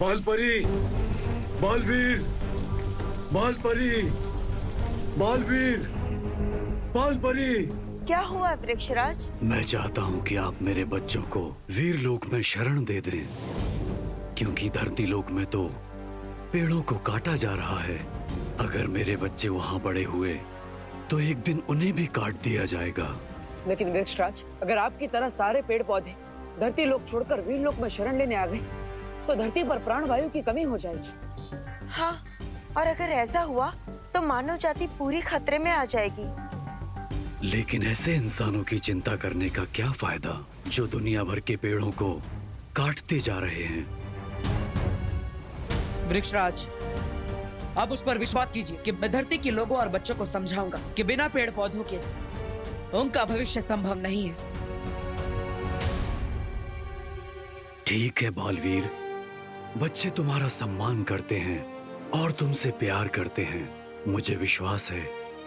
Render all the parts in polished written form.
बालपरी, बालवीर, बालपरी, बालवीर, बालपरी। क्या हुआ वृक्षराज? मैं चाहता हूँ कि आप मेरे बच्चों को वीरलोक में शरण दे दें, क्योंकि धरती लोक में तो पेड़ों को काटा जा रहा है। अगर मेरे बच्चे वहाँ बड़े हुए तो एक दिन उन्हें भी काट दिया जाएगा। लेकिन वृक्षराज, अगर आपकी तरह सारे पेड़ पौधे धरती लोक छोड़कर वीरलोक में शरण लेने आ गए तो धरती पर प्राणवायु की कमी हो जाएगी। हाँ, और अगर ऐसा हुआ तो मानव जाति पूरी खतरे में आ जाएगी। लेकिन ऐसे इंसानों की चिंता करने का क्या फायदा जो दुनिया भर के पेड़ों को काटते जा रहे हैं। वृक्षराज, आप उस पर विश्वास कीजिए कि मैं धरती के लोगों और बच्चों को समझाऊंगा कि बिना पेड़ पौधों के उनका भविष्य संभव नहीं है। ठीक है बालवीर, बच्चे तुम्हारा सम्मान करते हैं और तुमसे प्यार करते हैं। मुझे विश्वास है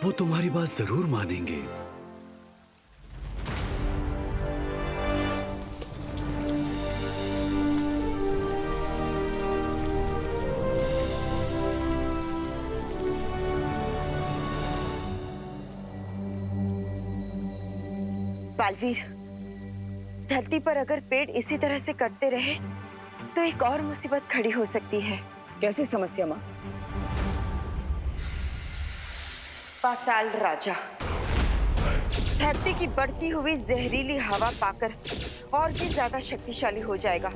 वो तुम्हारी बात जरूर मानेंगे। बालवीर, धरती पर अगर पेड़ इसी तरह से कटते रहे तो एक और मुसीबत खड़ी हो सकती है। कैसी समस्या माँ? पाताल राजा धरती की बढ़ती हुई जहरीली हवा पाकर और भी ज्यादा शक्तिशाली हो जाएगा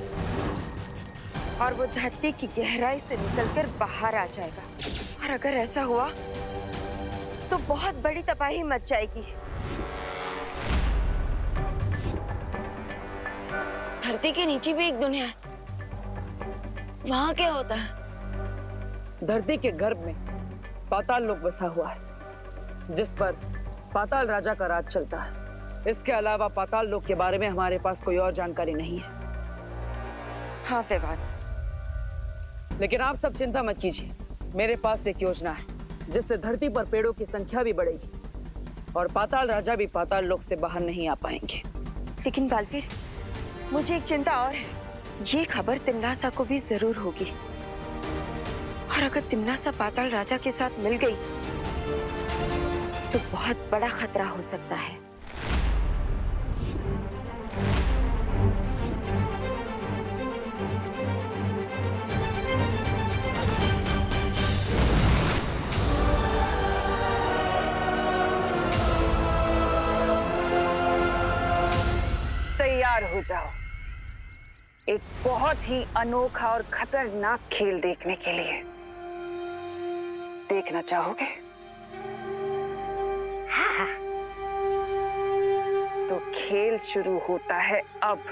और वो धरती की गहराई से निकलकर बाहर आ जाएगा। और अगर ऐसा हुआ तो बहुत बड़ी तबाही मच जाएगी। धरती के नीचे भी एक दुनिया है, वहां क्या होता है? धरती के गर्भ में पाताल लोक बसा हुआ है, जिस पर पाताल राजा का राज चलता है। इसके अलावा पाताल लोक के बारे में हमारे पास कोई और जानकारी नहीं है। हाँ विवान, लेकिन आप सब चिंता मत कीजिए, मेरे पास एक योजना है जिससे धरती पर पेड़ों की संख्या भी बढ़ेगी और पाताल राजा भी पाताल लोक से बाहर नहीं आ पाएंगे। लेकिन बालवीर, मुझे एक चिंता और है। ये खबर तिमनासा को भी जरूर होगी, और अगर तिमनासा पाताल राजा के साथ मिल गई तो बहुत बड़ा खतरा हो सकता है। तैयार हो जाओ एक बहुत ही अनोखा और खतरनाक खेल देखने के लिए। देखना चाहोगे? हाँ। तो खेल शुरू होता है अब।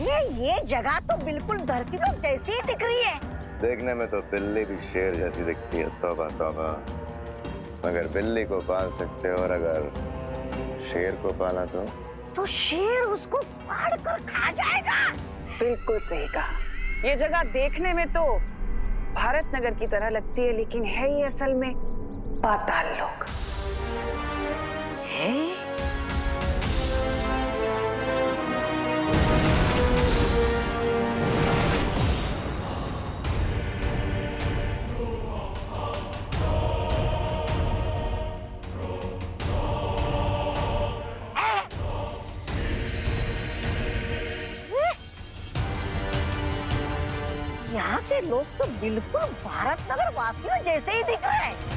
अरे ये जगह तो बिल्कुल धरती लोक जैसी ही दिख रही है। देखने में तो बिल्ली भी शेर जैसी दिखती है। तौबा तौबा, अगर बिल्ली को पाल सकते हो और अगर शेर को पाला तो शेर उसको फाड़ कर खा जाएगा। बिल्कुल सही कहा। ये जगह देखने में तो भारत नगर की तरह लगती है, लेकिन है ये असल में पाताल लोक। है? यहाँ के लोग तो बिल्कुल भारत नगर वासियों जैसे ही दिख रहे हैं।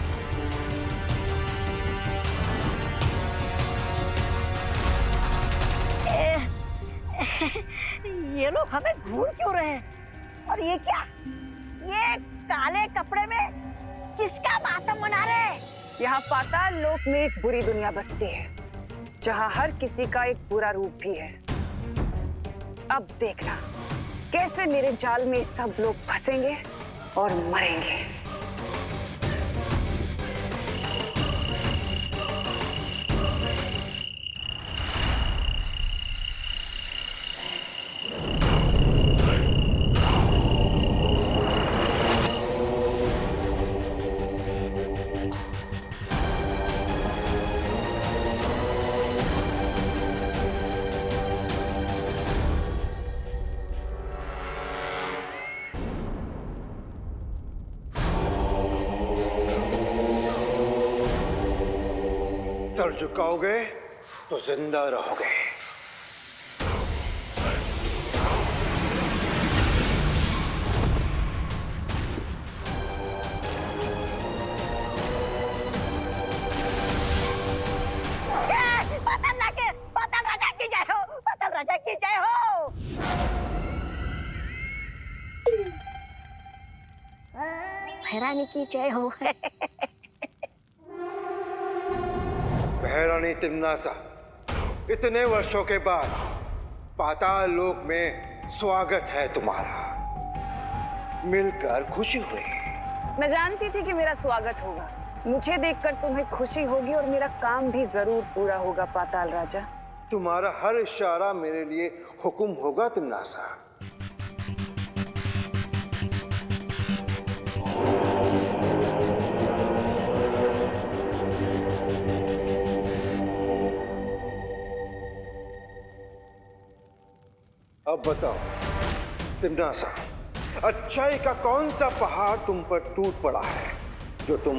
ये लोग हमें ढूंढ क्यों रहे हैं? और ये क्या? ये काले कपड़े में किसका मातम मना रहे हैं? यहाँ पाताल लोक में एक बुरी दुनिया बसती है, जहाँ हर किसी का एक बुरा रूप भी है। अब देखना कैसे मेरे जाल में सब लोग फंसेंगे और मरेंगे। सर झुकाओगे तो जिंदा रहोगे। पाताल राजा की जय हो, पाताल राजा की जय हो। भैरानी की जय हो। महारानी तिम्नासा, इतने वर्षों के बाद पाताल लोक में स्वागत है तुम्हारा। मिलकर खुशी हुई। मैं जानती थी कि मेरा स्वागत होगा। मुझे देखकर तुम्हें खुशी होगी और मेरा काम भी जरूर पूरा होगा पाताल राजा। तुम्हारा हर इशारा मेरे लिए हुक्म होगा तिम्नासा। अब बताओ तिम्नासा, अच्छाई का कौन सा पहाड़ तुम पर टूट पड़ा है जो तुम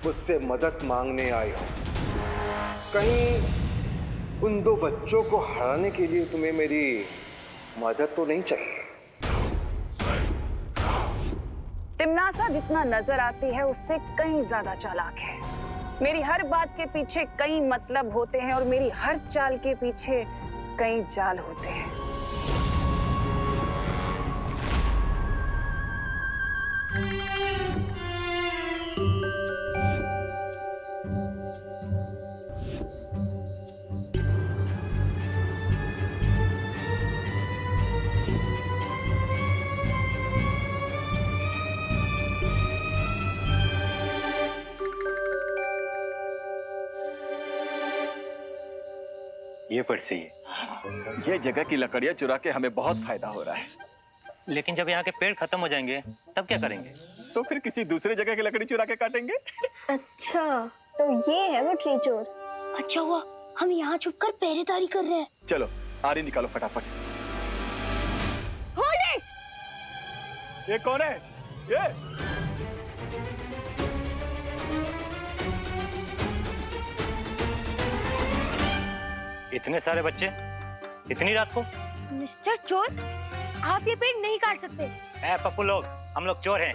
मुझसे मदद मांगने आए हो? कहीं उन दो बच्चों को हराने के लिए तुम्हें मेरी मदद तो नहीं चाहिए? तिम्नासा जितना नजर आती है उससे कहीं ज्यादा चालाक है। मेरी हर बात के पीछे कई मतलब होते हैं और मेरी हर चाल के पीछे कई जाल होते हैं। ये पर्ची, ये जगह की लकड़ियां चुरा के हमें बहुत फायदा हो रहा है। लेकिन जब यहाँ के पेड़ खत्म हो जाएंगे तब क्या करेंगे? तो फिर किसी दूसरे जगह की लकड़ी चुरा के काटेंगे। अच्छा, तो ये है वो ट्री चोर। अच्छा हुआ हम यहाँ छुपकर पहरेदारी कर रहे हैं। चलो आरी निकालो फटाफट। ये कौन है? ये इतने सारे बच्चे इतनी रात को? मिस्टर चोर, आप ये पेड़ नहीं काट सकते। पप्पू लोग, हम लोग चोर हैं,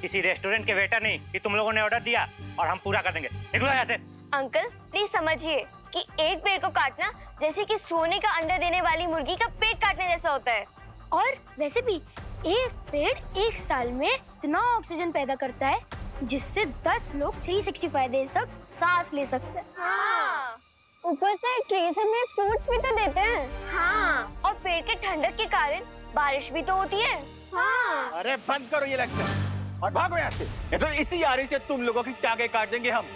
किसी रेस्टोरेंट के वेटर नहीं कि तुम लोगों ने ऑर्डर दिया और हम पूरा कर देंगे। निकलो यहाँ से। अंकल प्लीज समझिए कि एक पेड़ को काटना जैसे कि सोने का अंडा देने वाली मुर्गी का पेट काटने जैसा होता है। और वैसे भी एक पेड़ एक साल में इतना ऑक्सीजन पैदा करता है जिससे 10 लोग 365 डेज तक सांस ले सकते हैं। हाँ। ऊपर से ट्रीज हमें फ्रूट्स भी तो देते हैं। हाँ। और पेड़ के ठंडक के कारण बारिश भी तो होती है। हाँ। अरे बंद करो ये लेक्चर और भागो यहाँ से। ये तो इसी आरी से तुम लोगों की टांगे काट देंगे हम।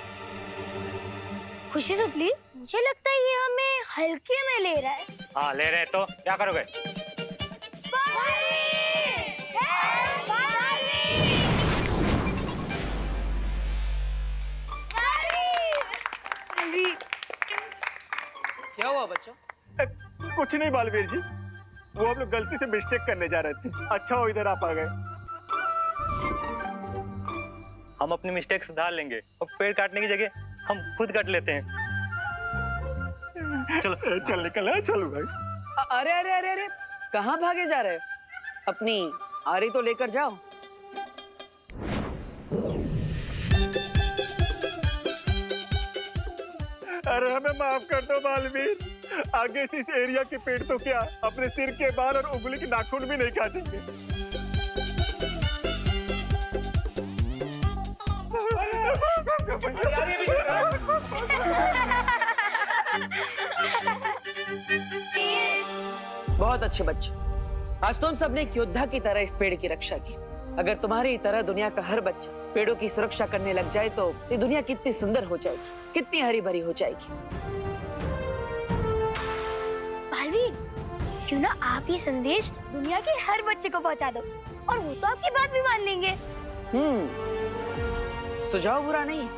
खुशी सुतली, मुझे लगता है ये हमें हल्के में ले रहा है। हाँ ले रहे तो क्या करोगे? क्या हुआ बच्चों? कुछ नहीं बालवीर जी, वो हम लोग गलती से मिस्टेक करने जा रहे थे। अच्छा हो इधर आप आ गए। हम अपनी मिस्टेक सुधार लेंगे और पेड़ काटने की जगह हम खुद काट लेते हैं। चलो चल निकल है, चलो भाई। अरे अरे अरे अरे, कहाँ भागे जा रहे? अपनी आरी तो लेकर जाओ। अरे हमें माफ कर दो बालवीर, आगे से इस एरिया के पेड़ तो क्या अपने सिर के बाल और उंगली के नाखून भी नहीं काटेंगे। बहुत अच्छे बच्चे, आज तुम सबने एक योद्धा की तरह इस पेड़ की रक्षा की। अगर तुम्हारी तरह दुनिया का हर बच्चा पेड़ों की सुरक्षा करने लग जाए तो ये दुनिया कितनी सुंदर हो जाएगी, कितनी हरी भरी हो जाएगी। बालवीर, क्यों ना आप ये संदेश दुनिया के हर बच्चे को पहुंचा दो और वो तो आपकी बात भी मान लेंगे। सुझाव बुरा नहीं।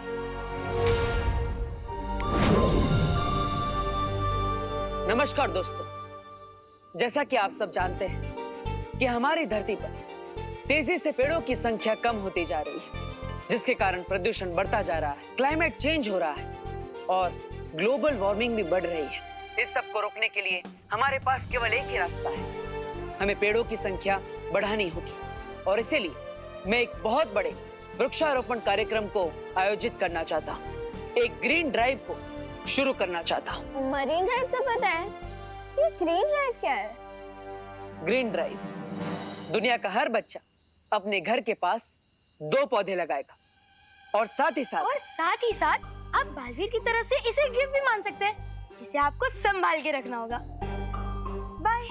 नमस्कार दोस्तों, जैसा कि आप सब जानते हैं कि हमारी धरती पर तेजी से पेड़ों की संख्या कम होती जा रही है, जिसके कारण प्रदूषण बढ़ता जा रहा है, क्लाइमेट चेंज हो रहा है और ग्लोबल वार्मिंग भी बढ़ रही है। इस सब को रोकने के लिए हमारे पास केवल एक ही रास्ता है, हमें पेड़ों की संख्या बढ़ानी होगी। और इसीलिए मैं एक बहुत बड़े वृक्षारोपण कार्यक्रम को आयोजित करना चाहता हूँ, एक ग्रीन ड्राइव को शुरू करना चाहता हूँ। मरीन ड्राइव तो पता है, ये ग्रीन ड्राइव क्या है? ग्रीन ड्राइव, दुनिया का हर बच्चा अपने घर के पास 2 पौधे लगाएगा और साथ ही साथ आप बालवीर की तरफ से इसे गिफ्ट भी मान सकते हैं, जिसे आपको संभाल के रखना होगा। बाय।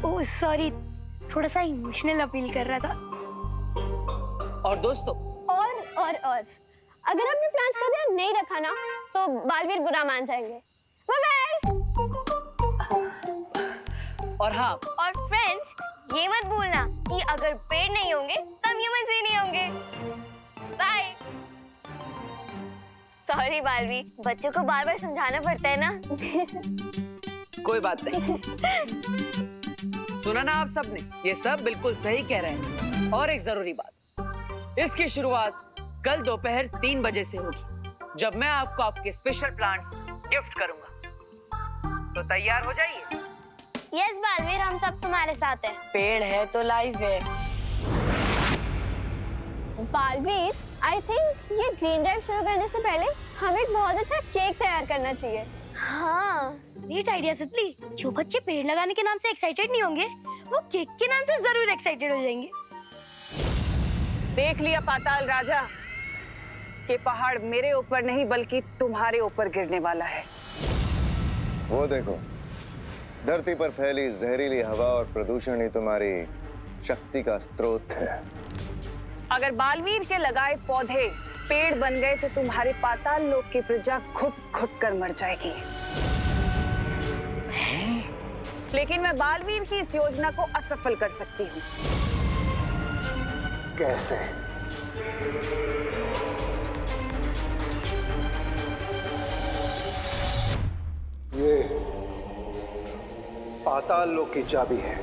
ओह सॉरी, थोड़ा सा इमोशनल अपील कर रहा था। और दोस्तों, और अगर आपने प्लान्स का ध्यान नहीं रखा ना तो बालवीर बुरा मान जाएंगे। Bye bye. और हाँ, और फ्रेंड्स, ये मत भूलना कि अगर पेड़ नहीं होंगे तब ह्यूमंस ही नहीं होंगे। बाय। सॉरी बालवीर, बच्चों को बार बार समझाना पड़ता है ना। कोई बात नहीं। सुना ना आप सबने, ये सब बिल्कुल सही कह रहे हैं। और एक जरूरी बात, इसकी शुरुआत कल दोपहर 3 बजे से होगी, जब मैं आपको आपके स्पेशल प्लांट्स गिफ्ट करूंगा। तो तैयार हो जाइए। यस बालवीर, हम सब तुम्हारे साथ हैं। पेड़ है तो लाइफ है। बालवीर, आई थिंक ये ग्रीन ड्राइव शुरू करने से पहले हमें एक बहुत अच्छा केक तैयार करना चाहिए। हाँ, ग्रेट आइडिया सुतली। जो बच्चे पेड़ लगाने के नाम से एक्साइटेड नहीं होंगे, वो केक के नाम से जरूर एक्साइटेड हो जाएंगे। देख लिया पाताल राजा कि पहाड़ मेरे ऊपर नहीं बल्कि तुम्हारे ऊपर गिरने वाला है। वो देखो, धरती पर फैली जहरीली हवा और प्रदूषण ही तुम्हारी शक्ति का स्रोत है। अगर बालवीर के लगाए पौधे पेड़ बन गए तो तुम्हारे पाताल लोक की प्रजा घुट कर मर जाएगी। लेकिन मैं बालवीर की इस योजना को असफल कर सकती हूँ। कैसे? ये पाताल लोक की चाबी है।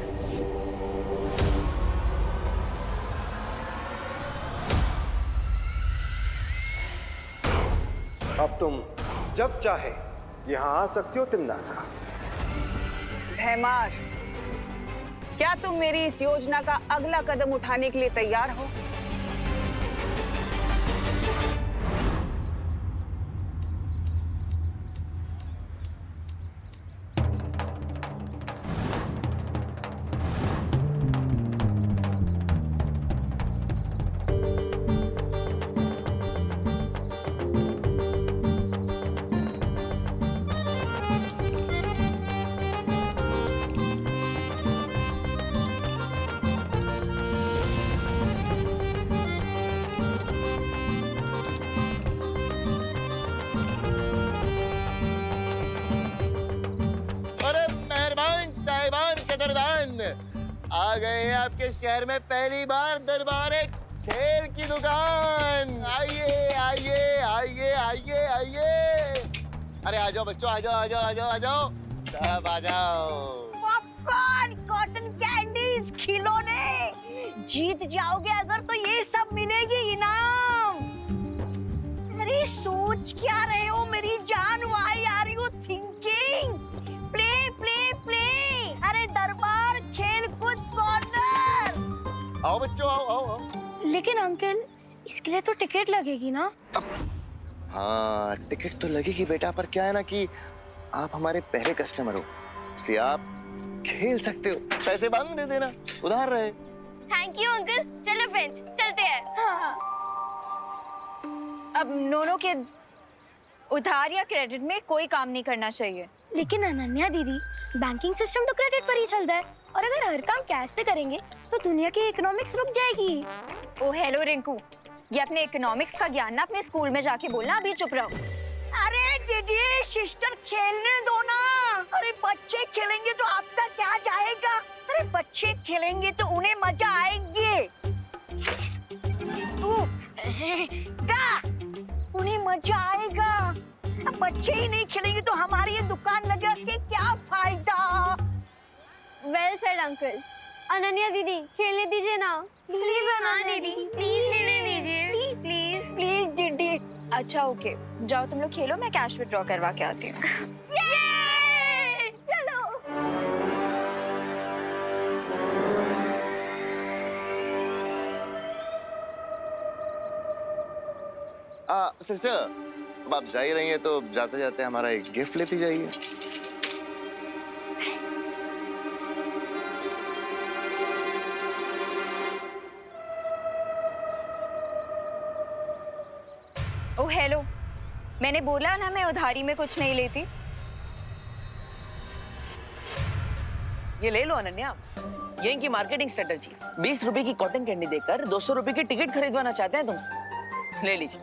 अब तुम जब चाहे यहां आ सकती हो तिम्नासा। भैमार, क्या तुम मेरी इस योजना का अगला कदम उठाने के लिए तैयार हो? आ गए हैं आपके शहर में पहली बार दरबार खेल की दुकान। आइए आइए आइए आइए आइए। अरे आ जाओ बच्चों, आ जाओ आ जाओ आ जाओ आ जाओ, सब आ जाओ। पॉपकॉर्न, कॉटन कैंडीज, खिलौने। जीत जाओगे अगर तो ये सब मिलेगी इनाम। अरे सोच क्या रहे हो मेरी जान? Why are you thinking? Play play play. अरे दरबार खेल कूद कॉर्नर। आओ बच्चों, आओ आओ आओ। लेकिन अंकल, इसके लिए तो टिकट लगेगी ना? हाँ, टिकट तो लगेगी बेटा, पर क्या है ना कि आप हमारे पहले कस्टमर हो, इसलिए आप खेल सकते हो। पैसे बाद में दे देना, उधार रहे। Thank you uncle. चलो फ्रेंड्स, चलते हैं। हाँ। अब नोनो किड्स, उधार या क्रेडिट में कोई काम नहीं करना चाहिए। लेकिन अनन्या दीदी, बैंकिंग सिस्टम तो क्रेडिट पर ही चलता है। और अगर हर काम कैश से करेंगे तो दुनिया की इकोनॉमिक्स रुक जाएगी। ओ हेलो रिंकू, ये अपने इकोनॉमिक्स का ज्ञान ना अपने स्कूल में जाके बोलना, अभी चुप रहो। अरे दीदी सिस्टर खेलने दो ना। अरे बच्चे खेलेंगे तो आपका क्या जाएगा? अरे बच्चे खेलेंगे तो उन्हें मजा आएगी। उन्हें मजा आएगा। अब बच्चे ही नहीं खेलेंगे तो हमारी ये दुकान लगा के क्या फायदा? Well said uncle. अनन्या दीदी खेलने दीजिए ना प्लीज। हाँ दीदी प्लीज खेलने दीजिए प्लीज प्लीज दीदी। अच्छा ओके, जाओ तुम लोग खेलो, मैं कैश विड्रॉ करवा के आती हूँ। चलो। सिस्टर, अब आप जा ही रही हैं तो जाते जाते हमारा एक गिफ्ट लेती जाइए। ओ हेलो, मैंने बोला ना मैं उधारी में कुछ नहीं लेती। ये ले लो अनन्या, ये इनकी मार्केटिंग स्ट्रेटजी। 20 रुपए की कॉटन कैंडी देकर 200 रुपए की टिकट खरीदवाना चाहते हैं तुमसे। ले लीजिए।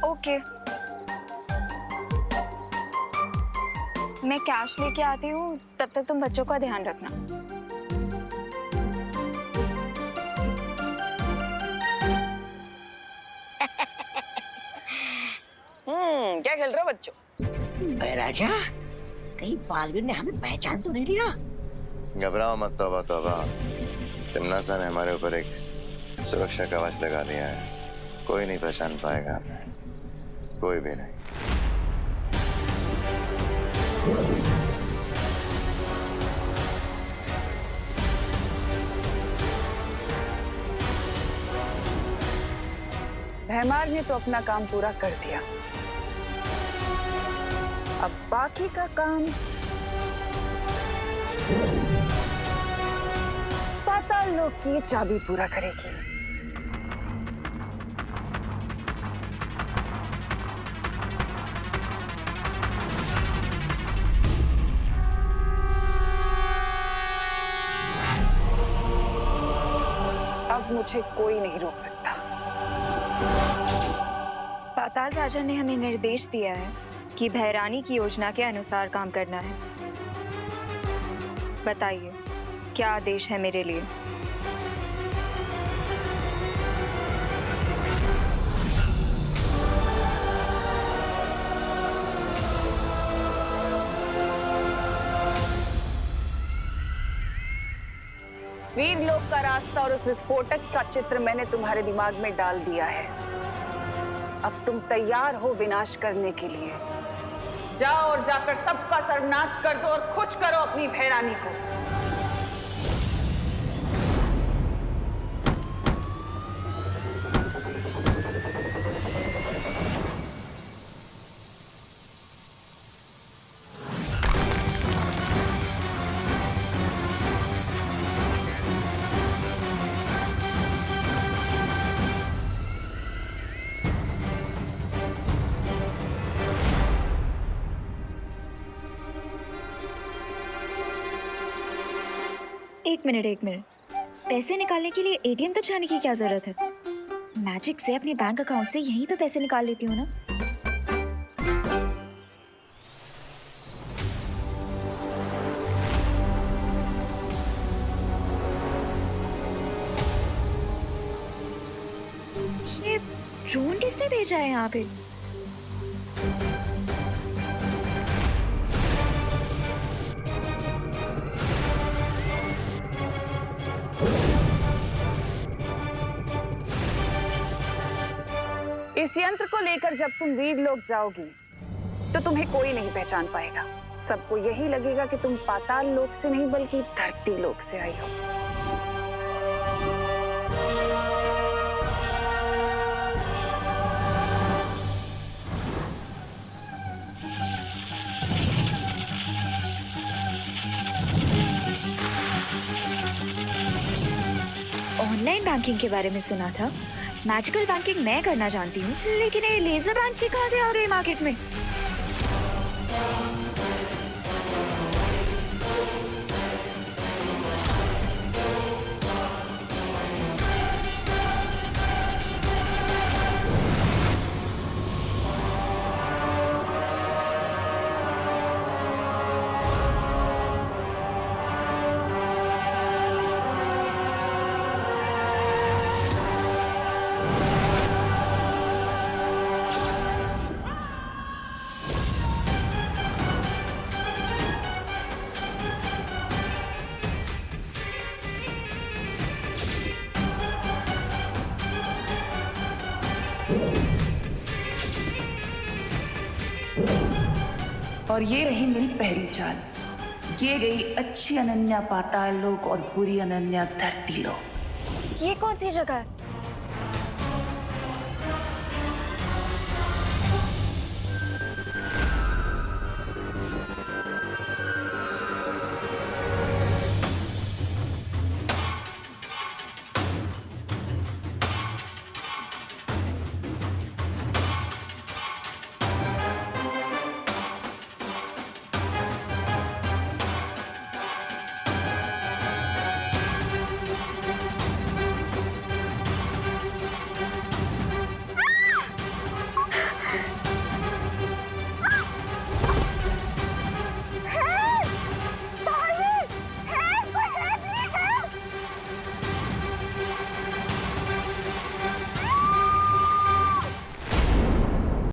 ओके, मैं कैश लेके आती हूँ, तब तक तुम बच्चों का ध्यान रखना। क्या खेल रहे हो बच्चों? राजा, कहीं बालवीर ने हमें पहचान तो नहीं लिया? घबराओ मत तौबा तौबा, तिमनासा ने हमारे ऊपर एक सुरक्षा कवच लगा दिया है। कोई नहीं पहचान पाएगा हमें, कोई भी नहीं। भैमार ने तो अपना काम पूरा कर दिया, अब बाकी का काम पाताल लोक की चाबी पूरा करेगी। अब मुझे कोई नहीं रोक सकता। पाताल राजा ने हमें निर्देश दिया है कि भैरानी की योजना के अनुसार काम करना है। बताइए क्या आदेश है मेरे लिए? वीर लोक का रास्ता और उस विस्फोटक का चित्र मैंने तुम्हारे दिमाग में डाल दिया है। अब तुम तैयार हो विनाश करने के लिए। जाओ और जाकर सबका सर्वनाश कर दो और खुश करो अपनी भैरानी को। एक मिनट, पैसे निकालने के लिए एटीएम तक जाने की क्या जरूरत है? मैजिक से अपने बैंक अकाउंट से यहीं पे पैसे निकाल लेती हूँ ना। ये ड्रोन किसने भेजा है यहाँ पे? इस यंत्र को लेकर जब तुम वीर लोक जाओगी तो तुम्हें कोई नहीं पहचान पाएगा। सबको यही लगेगा कि तुम पाताल लोक से नहीं बल्कि धरती लोक से आई हो। ऑनलाइन बैंकिंग के बारे में सुना था, मैजिकल बैंकिंग मैं करना जानती हूँ, लेकिन ये लेजर बैंकिंग कहाँ से आ गई मार्केट में? और ये रही मेरी पहली चाल। ये गई अच्छी अनन्या पाताल लोक और बुरी अनन्या धरती लोक। ये कौन सी जगह है?